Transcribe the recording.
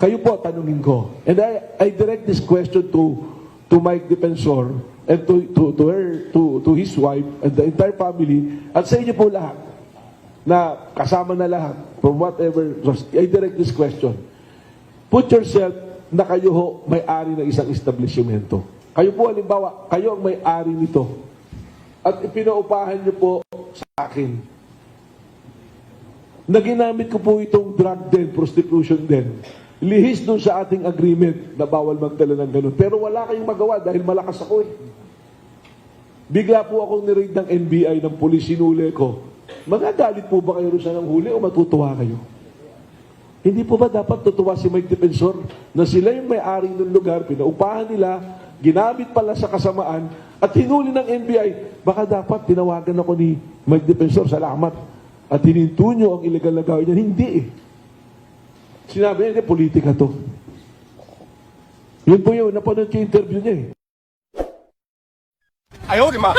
Kayo po, tanungin ko. And I direct this question to Mike Defensor and to his wife and the entire family at sa inyo po lahat na kasama na lahat from whatever source. I direct this question. Put yourself na kayo ho may-ari ng isang establishmento. Kayo po, halimbawa, kayo ang may-ari nito. At ipinaupahan niyo po sa akin na ginamit ko po itong drug den, prostitution den. Lihis dun sa ating agreement na bawal magdala ng ganun. Pero wala kayong magawa dahil malakas ako eh. Bigla po akong nireid ng NBI ng pulis, sinuli ko. Magagalit po ba kayo rin sa nang huli o matutuwa kayo? Hindi po ba dapat tutuwa si Mike Defensor na sila yung may-ari ng lugar, pinaupahan nila, ginamit pala sa kasamaan, at hinuli ng NBI? Baka dapat tinawagan ako ni Mike Defensor, salamat. At hininto nyo ang illegal na gawin niya. Hindi eh. Sinabi niya, politika to. Yun po yun, napanood ko yung interview niya eh. 哎呦我的妈！